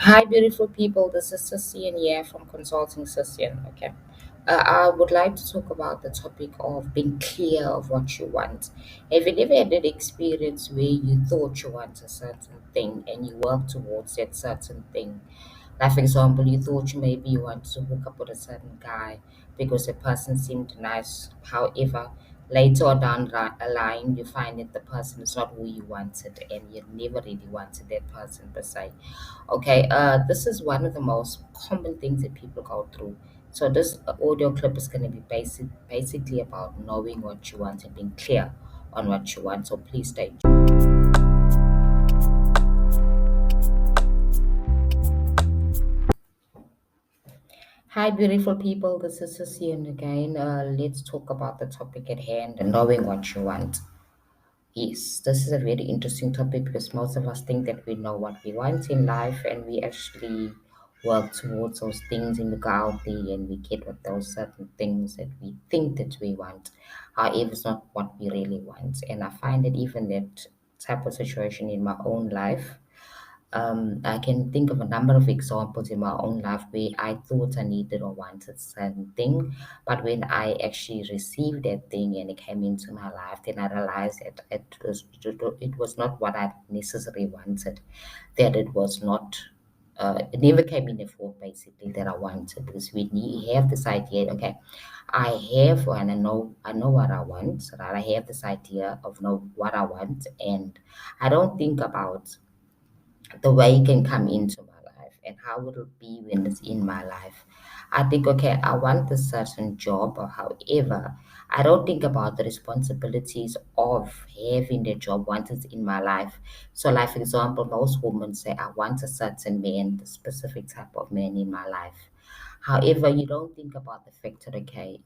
Hi, beautiful people. This is Cecian here from Consulting Cecian. Okay. I would like to talk about the topic of being clear of what you want. Have you ever had an experience where you thought you want a certain thing and you work towards that certain thing? Like, for example, you thought maybe you want to hook up with a certain guy because the person seemed nice. However, later on down a line, you find that the person is not who you wanted and you never really wanted that person per se. Okay, this is one of the most common things that people go through. So this audio clip is going to be basically about knowing what you want and being clear on what you want. So please stay. Hi, beautiful people. This is Cecilia again. Let's talk about the topic at hand and knowing what you want. Yes, this is a very interesting topic because most of us think that we know what we want in life and we actually work towards those things and we go out there and we get with those certain things that we think that we want. However, it's not what we really want. And I find that even that type of situation in my own life, I can think of a number of examples in my own life where I thought I needed or wanted certain thing, but when I actually received that thing and it came into my life, then I realized that it was not what I necessarily wanted, that it was not. It never came in the form basically that I wanted because have this idea. Okay, I have and I know what I want. So that I have this idea of know what I want, and I don't think about the way it can come into my life and how it will be when it's in my life. I think, okay, I want a certain job, or however, I don't think about the responsibilities of having the job once it's in my life. So, like for example, most women say, I want a certain man, the specific type of man in my life. However, you don't think about the fact that, okay,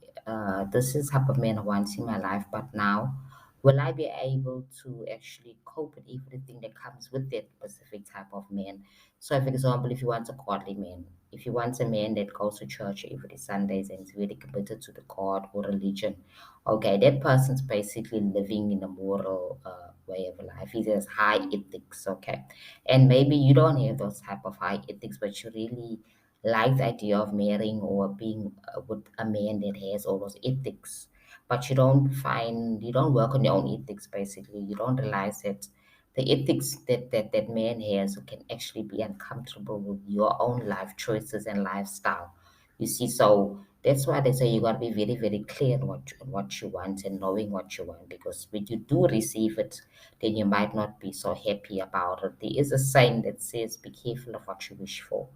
this is type of man I want in my life, but now will I be able to actually cope with everything that comes with that specific type of man? So, for example, if you want a godly man, if you want a man that goes to church every Sundays and is really committed to the God or religion, okay, that person's basically living in a moral way of life. He has high ethics, okay, and maybe you don't have those type of high ethics, but you really like the idea of marrying or being with a man that has all those ethics, but you don't work on your own ethics basically. You don't realize that the ethics that man has can actually be uncomfortable with your own life choices and lifestyle. You see, so that's why they say you got to be very, very clear on what you want and knowing what you want, because when you do receive it, then you might not be so happy about it. There is a saying that says, be careful of what you wish for.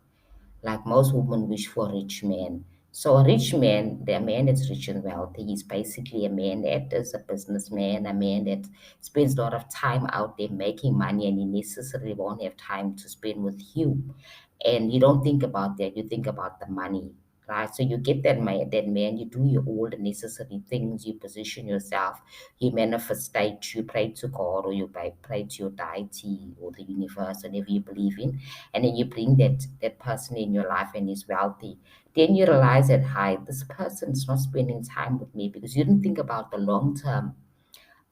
Like most women wish for a rich man. So a rich man, the man that's rich and wealthy, is basically a man that is a businessman, a man that spends a lot of time out there making money, and he necessarily won't have time to spend with you. And you don't think about that, you think about the money. Right, so you get that man, you do your all the necessary things, you position yourself, you manifestate, you pray to God, or you pray to your deity or the universe, whatever you believe in, and then you bring that person in your life and he's wealthy, then you realize that, hi, this person's not spending time with me, because you didn't think about the long term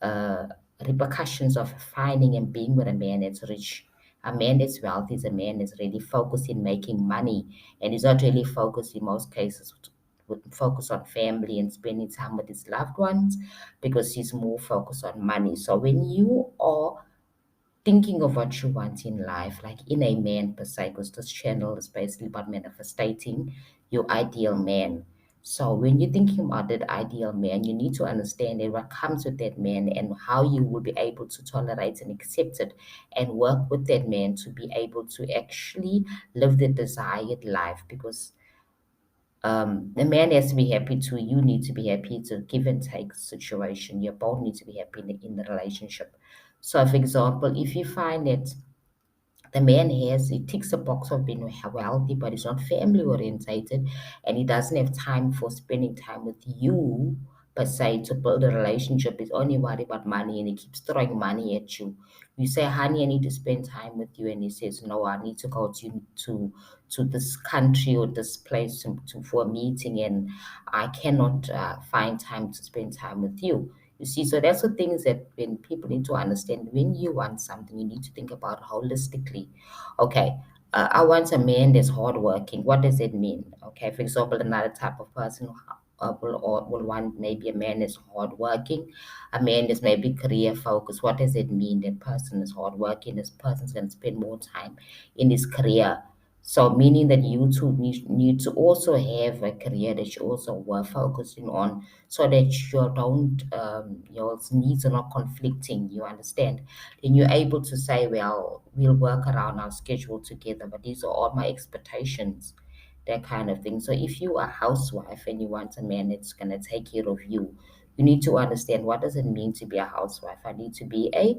uh, repercussions of finding and being with a man that's rich. A man that's wealthy is a man that's really focused in making money, and he's not really focused in most cases would focus on family and spending time with his loved ones, because he's more focused on money. So when you are thinking of what you want in life, like in a man per se, because this channel is basically about manifesting your ideal man. So when you're thinking about that ideal man, you need to understand that what comes with that man and how you will be able to tolerate and accept it and work with that man to be able to actually live the desired life. Because the man has to be happy too. You need to be happy. It's a give and take situation. You both need to be happy in the relationship. So, for example, if you find that the man he ticks a box of being wealthy, but he's not family orientated, and he doesn't have time for spending time with you per se to build a relationship. He's only worried about money, and he keeps throwing money at you. You say, honey, I need to spend time with you, and he says, no, I need to go to this country or this place for a meeting, and I cannot find time to spend time with you. You see, so that's the things that when people need to understand, when you want something, you need to think about holistically. Okay, I want a man that's hardworking. What does it mean? Okay, for example, another type of person will want maybe a man that's hardworking, a man that's maybe career focused. What does it mean? That person is hardworking. This person's going to spend more time in his career. So, meaning that you two need to also have a career that you also were focusing on, so that you don't your needs are not conflicting. You understand? Then you're able to say, well, we'll work around our schedule together, but these are all my expectations, that kind of thing. So if you are a housewife and you want a man that's going to take care of you, you need to understand, what does it mean to be a housewife? I need to be a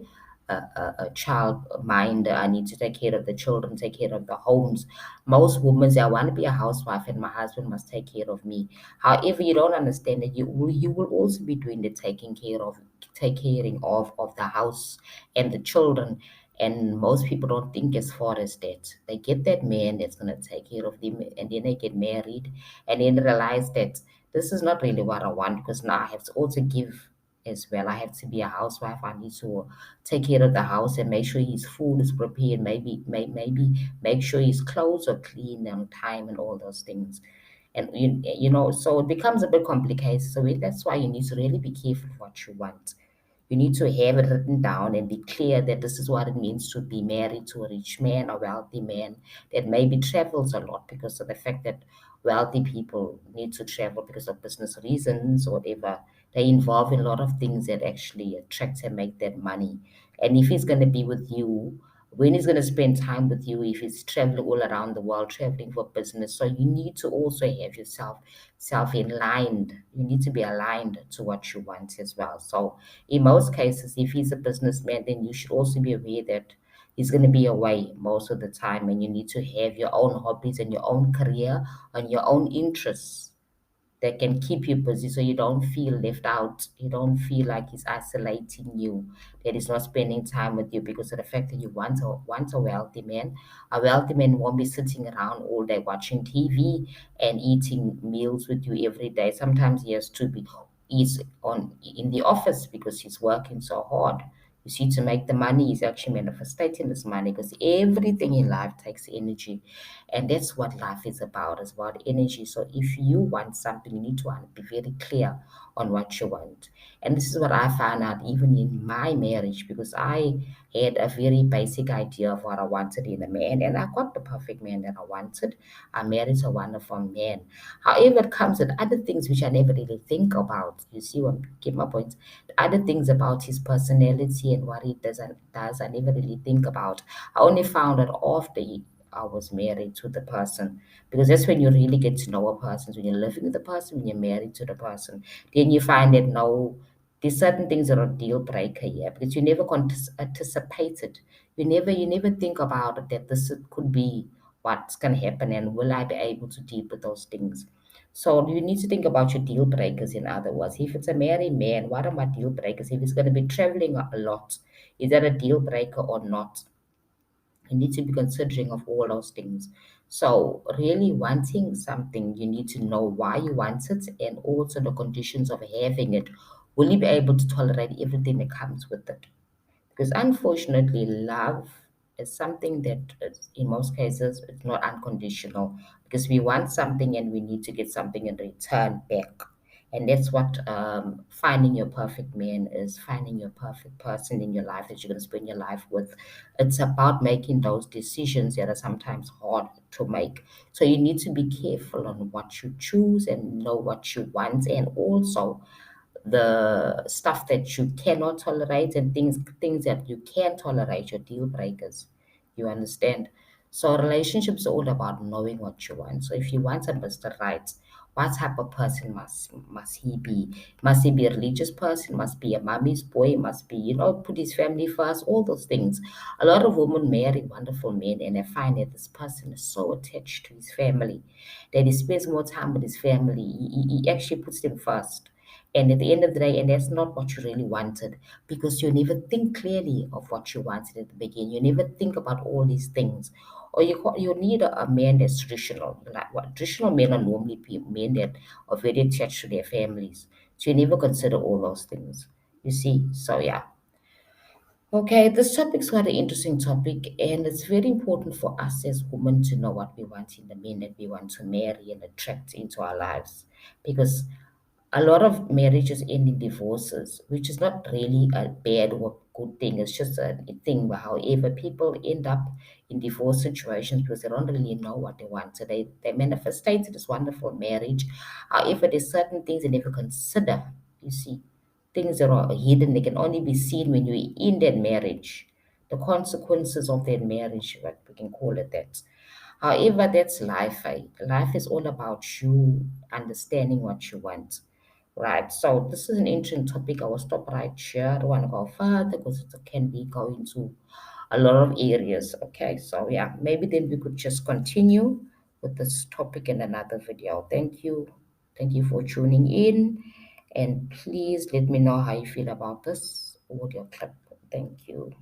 child minder. I need to take care of the children, take care of the homes. Most women say, I want to be a housewife and my husband must take care of me. However, you don't understand that you will also be doing the taking care of the house and the children. And most people don't think as far as that. They get that man that's going to take care of them, and then they get married, and then realize that this is not really what I want, because now I have to also give as well. I have to be a housewife. I need to take care of the house and make sure his food is prepared. Maybe make sure his clothes are clean on time and all those things. And so it becomes a bit complicated. So that's why you need to really be careful what you want. You need to have it written down and be clear that this is what it means to be married to a rich man, a wealthy man that maybe travels a lot, because of the fact that wealthy people need to travel because of business reasons or whatever. They involve in a lot of things that actually attract and make that money. And if he's going to be with you, when he's going to spend time with you, if he's traveling all around the world, traveling for business, so you need to also have yourself self aligned. You need to be aligned to what you want as well. So in most cases, if he's a businessman, then you should also be aware that he's going to be away most of the time, and you need to have your own hobbies and your own career and your own interests that can keep you busy, so you don't feel left out. You don't feel like he's isolating you, that he's not spending time with you because of the fact that you want a wealthy man. A wealthy man won't be sitting around all day watching TV and eating meals with you every day. Sometimes he has to be he's on in the office because he's working so hard. You see, to make the money, he's actually manifesting this money, because everything in life takes energy. And that's what life is about. It's about energy. So if you want something, you need to be very clear on what you want. And this is what I found out even in my marriage, because I had a very basic idea of what I wanted in a man, and I got the perfect man that I wanted. I married a wonderful man. However, it comes with other things which I never really think about. You see what get my point? Other things about his personality and what he does, I never really think about. I only found out after I was married to the person, because that's when you really get to know a person. When you're living with the person, when you're married to the person, then you find that no, there's certain things that are a deal breaker here, because you never anticipated. You never think about it, that this could be what's going to happen, and will I be able to deal with those things. So you need to think about your deal breakers. In other words, if it's a married man, what are my deal breakers? If he's going to be traveling a lot, is that a deal breaker or not? You need to be considering of all those things. So really wanting something, you need to know why you want it and also the conditions of having it. Will you be able to tolerate everything that comes with it? Because unfortunately, love is something that in most cases it's not unconditional, because we want something and we need to get something in return back. And that's what finding your perfect man is, finding your perfect person in your life that you're going to spend your life with. It's about making those decisions that are sometimes hard to make. So you need to be careful on what you choose and know what you want, and also the stuff that you cannot tolerate, and things that you can tolerate, your deal breakers. You understand? So relationships are all about knowing what you want. So if you want a Mr. Right, what type of person must he be? Must he be a religious person? Must be a mommy's boy? Must be, put his family first, all those things. A lot of women marry wonderful men and they find that this person is so attached to his family that he spends more time with his family. He actually puts them first, and at the end of the day, and that's not what you really wanted, because you never think clearly of what you wanted at the beginning. You never think about all these things. Or you need a man that's traditional. Like what traditional men are normally men that are very attached to their families. So you never consider all those things. You see? So yeah. Okay, this topic is quite an interesting topic, and it's very important for us as women to know what we want in the men that we want to marry and attract into our lives. Because a lot of marriages end in divorces, which is not really a bad or good thing. It's just a thing. But however, people end up in divorce situations because they don't really know what they want. So they manifestate this wonderful marriage. However, there's certain things they never consider. You see, things that are hidden. They can only be seen when you're in that marriage. The consequences of that marriage, what we can call it that. However, that's life. Eh? Life is all about you understanding what you want. Right. So this is an interesting topic. I will stop right here. I don't want to go further because it can be going to a lot of areas. Okay. So yeah, maybe then we could just continue with this topic in another video. Thank you. Thank you for tuning in. And please let me know how you feel about this audio clip. Thank you.